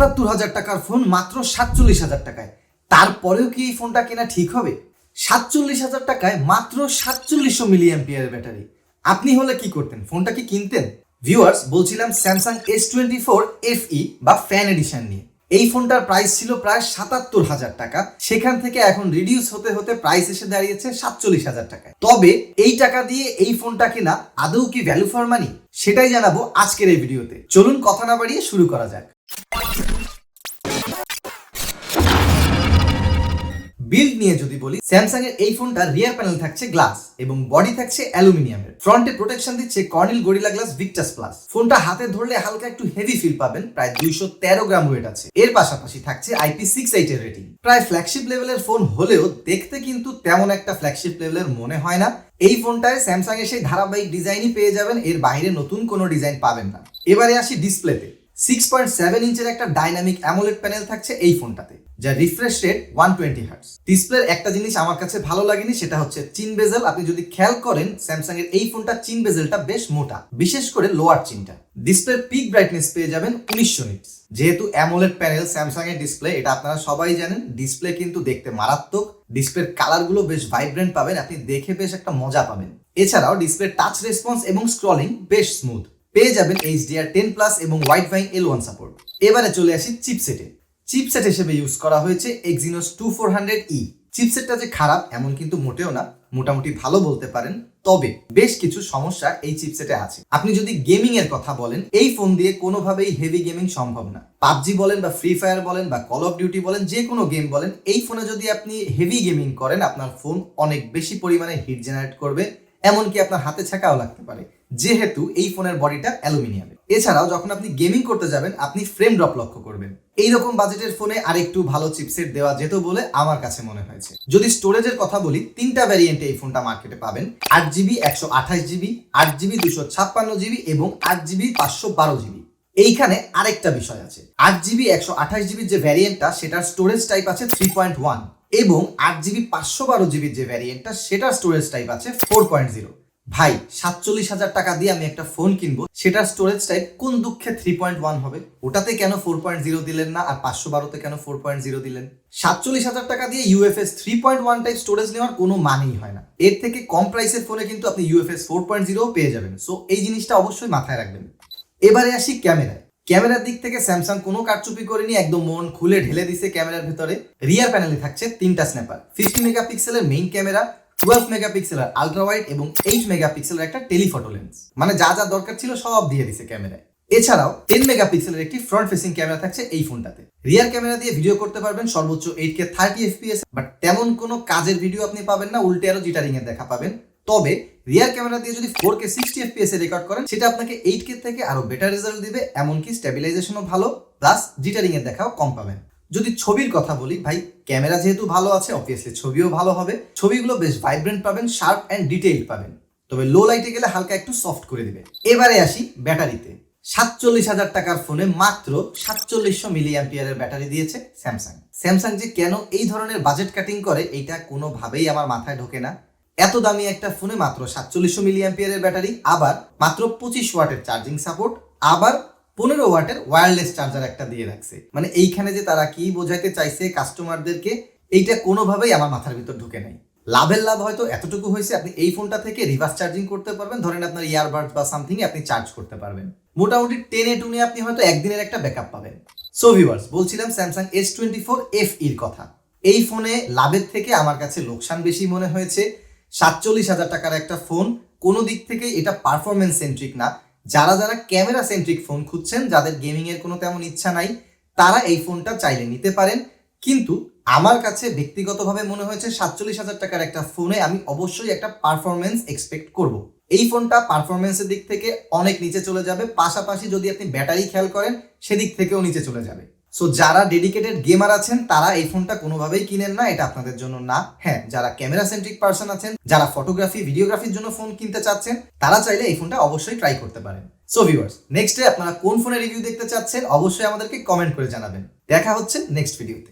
৭৭,০০০ টাকার ফোন মাত্র ৪৭,০০০ টাকায়। তারপরেও কি এই ফোনটা কেনা ঠিক হবে? ৪৭,০০০ টাকায় মাত্র ৪৭০০ মিলি অ্যাম্পিয়ারের ব্যাটারি। আপনি হলে কি করতেন? ফোনটা কি কিনতেন? ভিউয়ার্স, বলছিলাম স্যামসাং S24 FE বা ফ্যান এডিশন নিয়ে। এই ফোনটার প্রাইস ছিল প্রায় ৭৭,০০০ টাকা, সেখান থেকে এখন রিডিউস হতে হতে প্রাইস এসে দাঁড়িয়েছে ৪৭,০০০ টাকায়। তবে এই টাকা দিয়ে এই ফোনটা কেনা আদৌ কি ভ্যালু ফর মানি? সেটাই জানাবো আজকের এই ভিডিওতে। চলুন কথা না বাড়িয়ে শুরু করা যাক। বিল্ড নিয়ে যদি বলি, স্যামসাং এর এই ফোনটার রিয়ার প্যানেল থাকছে গ্লাস এবং বডি থাকছে অ্যালুমিনিয়ামের। ফ্রন্টে প্রোটেকশন দিচ্ছে কর্নিল গরিলা গ্লাস ভিক্টাস প্লাস। ফোনটা হাতে ধরলে হালকা একটু হেভি ফিল পাবেন, প্রায় 213 গ্রাম ওয়েট আছে। এর পাশাপাশি থাকছে IP68 এর রেটিং। প্রায় ফ্ল্যাগশিপ লেভেলের ফোন হলেও দেখতে কিন্তু তেমন একটা ফ্ল্যাগশিপ লেভেলের মনে হয় না। এই ফোনটায় স্যামসাং এর সেই ধারাবাহিক ডিজাইনই পেয়ে যাবেন, এর বাইরে নতুন কোনো ডিজাইন পাবেন না। এবারে আসি ডিসপ্লেতে। 6.7 ইঞ্চের একটা ডাইনামিক অ্যামোলেড প্যানেল থাকছে এই ফোনটাতে, যা রিফ্রেশ রেট 120 হার্টজ। ডিসপ্লের একটা জিনিস আমার কাছে ভালো লাগেনি, সেটা হচ্ছে চিন বেজেল। আপনি যদি খেয়াল করেন, স্যামসাং এর এই ফোনটা চিন বেজেলটা বেশ মোটা, বিশেষ করে লোয়ার চিনটা। ডিসপ্লের পিক ব্রাইটনেস পেয়ে যাবেন 1900 নিটস। যেহেতু অ্যামোলেড প্যানেল স্যামসাং এর ডিসপ্লে, এটা আপনারা সবাই জানেন, ডিসপ্লে কিন্তু দেখতে মারাত্মক। ডিসপ্লের কালার গুলো বেশ ভাইব্রেন্ট পাবেন, আপনি দেখে বেশ একটা মজা পাবেন। এছাড়াও ডিসপ্লে টাচ রেসপন্স এবং স্ক্রলিং বেশ স্মুথ। পেয়ে যাবেন HDR10+ এবং ওয়াইড ভাইন L1 সাপোর্ট। এবারে চলে আসি চিপসেটে। চিপসেট হিসেবে ইউজ করা হয়েছে Exynos 2400E। চিপসেটটা যে খারাপ এমন কিন্তু মোটেও না, মোটামুটি ভালো বলতে পারেন। তবে বেশ কিছু সমস্যা এই চিপসেটে আছে। আপনি যদি গেমিং এর কথা বলেন, এই ফোন দিয়ে কোনোভাবেই হেভি গেমিং সম্ভব না। পাবজি বলেন বা ফ্রি ফায়ার বলেন বা কল অফ ডিউটি বলেন, যে কোনো গেম বলেন, এই ফোনে যদি আপনি হেভি গেমিং করেন, আপনার ফোন অনেক বেশি পরিমাণে হিট জেনারেট করবে, এমনকি আপনার হাতে ছাকাও লাগতে পারে, যেহেতু এই ফোনের বডিটা অ্যালুমিনিয়ামের। এছাড়াও যখন আপনি গেমিং করতে যাবেন, আপনি ফ্রেম ড্রপ লক্ষ্য করবেন। এইরকম বাজেটের ফোনে আরেকটু ভালো চিপসেট দেওয়া যেত বলে আমার কাছে মনে হয়েছে। যদি স্টোরেজের কথা বলি, 3টা ভ্যারিয়েন্টে এই ফোনটা মার্কেটে পাবেন। 8GB 128GB, 8GB 256GB এবং 8GB 512GB। এইখানে আরেকটা বিষয় আছে, 8GB 128GB যে ভ্যারিয়েন্টটা, সেটার স্টোরেজ টাইপ আছে 3.1 এবং 8GB 512GB যে ভ্যারিয়েন্টটা, সেটার স্টোরেজ টাইপ আছে 4.0। ভাই, 47,000 টাকা দিয়ে আমি একটা ফোন কিনবো, সেটার স্টোরেজ টাইপ কোন দুঃখে 3.1 হবে? ওটাতে কেন 4.0 দিলেন না, আর 512তে কেন 4.0 দিলেন? 47,000 টাকা দিয়ে UFS 3.1 টাইপ স্টোরেজ নেওয়ার কোনো মানেই হয় না। এর থেকে কম প্রাইসের ফোনে কিন্তু আপনি UFS 4.0 পেয়ে যাবেন। সো এই জিনিসটা অবশ্যই মাথায় রাখবেন। এবারে আসি ক্যামেরায়। ক্যামেরার দিক থেকে স্যামসাং কোনো কারচুপি করেনি, একদম মন খুলে ঢেলে দিছে ক্যামেরার ভেতরে। রিয়ার প্যানেলে থাকছে 3টা স্ন্যাপার, 50 মেগাপিক্সেলের মেইন ক্যামেরা, 12 মেগাপিক্সেলের আলট্রা ওয়াইড এবং 8 মেগাপিক্সেলের একটা টেলিফটো লেন্স। মানে যা যা দরকার ছিল সব দিয়ে দিছে ক্যামেরায়। এছাড়াও 10 মেগাপিক্সেলের একটি ফ্রন্ট ফেসিং ক্যামেরা থাকছে এই ফোনটাতে। রিয়ার ক্যামেরা দিয়ে ভিডিও করতে পারবেন সর্বোচ্চ 8K 30 FPS, বাট তেমন কোনো কাজের ভিডিও আপনি পাবেন না, উল্টে আরো জিটারিং এর দেখা পাবেন। তবে রিয়ার ক্যামেরা দিয়ে যদি 4K 60 FPS এ রেকর্ড করেন, সেটা আপনাকে 8K থেকে আরো বেটার রেজাল্ট দিবে, এমনকি স্টেবিলাইজেশনও ভালো, প্লাস জিটারিং এর দেখাও কম পাবেন। যদি ছবির কথা বলি, ভাই ক্যামেরা যেহেতু ভালো আছে, অবভিয়াসলি ছবিও ভালো হবে। ছবিগুলো বেশ ভাইব্রেন্ট পাবেন, শার্প অ্যান্ড ডিটেইলড পাবেন, তবে লো লাইটে গেলে হালকা একটু সফট করে দিবে। এবারে আসি ব্যাটারিতে। 47,000 টাকার ফোনে মাত্র 4700 মিলি অ্যাম্পিয়ারের ব্যাটারি দিয়েছে স্যামসাং। স্যামসাং যে কেন এই ধরনের বাজেট কাটিং করে, এইটা কোনোভাবেই আমার মাথায় ঢোকে না। এত দামি একটা ফোনে মাত্র 4700 মিলি অ্যাম্পিয়ারের ব্যাটারি, আবার মাত্র 25 ওয়াটের চার্জিং সাপোর্ট, আবার 15 ওয়াটের ওয়্যারলেস চার্জার একটা দিয়ে রাখছে। মানে এইখানে যে তারা কি বোঝাইতে চাইছে কাস্টমারদেরকে, এইটা কোনোভাবেই আমার মাথার ভিতর ঢুকে নাই। লাভের লাভ হয়তো এতটুকু হয়েছে, আপনি এই ফোনটা থেকে রিভার্স চার্জিং করতে পারবেন, ধরেন আপনার ইয়ারবাডস বা সামথিং আপনি চার্জ করতে পারবেন। মোটামুটি টেনে টুনে আপনি হয়তো একদিনের একটা ব্যাকআপ পাবেন। সো ভিউয়ার্স, বলছিলাম স্যামসাং S24 FE এর কথা। এই ফোনে লাভের থেকে আমার কাছে লোকসান বেশি মনে হয়েছে। 47,000 টাকার একটা ফোন, কোনো দিক থেকে এটা পারফরমেন্স সেন্ট্রিক না। যারা যারা ক্যামেরা সেন্ট্রিক ফোন খুঁজছেন, যাদের গেমিং এর কোনো তেমন ইচ্ছা নাই, তারা এই ফোনটা চাইলে নিতে পারেন। কিন্তু আমার কাছে ব্যক্তিগতভাবে মনে হয়েছে 47,000 টাকার একটা ফোনে আমি অবশ্যই একটা পারফরমেন্স এক্সপেক্ট করব। এই ফোনটা পারফরমেন্সের দিক থেকে অনেক নিচে চলে যাবে, পাশাপাশি যদি আপনি ব্যাটারি খেয়াল করেন, সেদিক থেকেও নিচে চলে যাবে। সো যারা ডেডিকেটেড গেমার আছেন, তারা এই ফোনটা কোনোভাবেই কিনেন না, এটা আপনাদের জন্য না। হ্যাঁ, যারা ক্যামেরা সেন্ট্রিক পার্সন আছেন, যারা ফটোগ্রাফি ভিডিওগ্রাফির জন্য ফোন কিনতে চাচ্ছেন, তারা চাইলে এই ফোনটা অবশ্যই ট্রাই করতে পারেন। সো ভিউয়ার্স, নেক্সটে আপনারা কোন ফোনের রিভিউ দেখতে চাচ্ছেন, অবশ্যই আমাদেরকে কমেন্ট করে জানাবেন। দেখা হচ্ছে নেক্সট ভিডিওতে।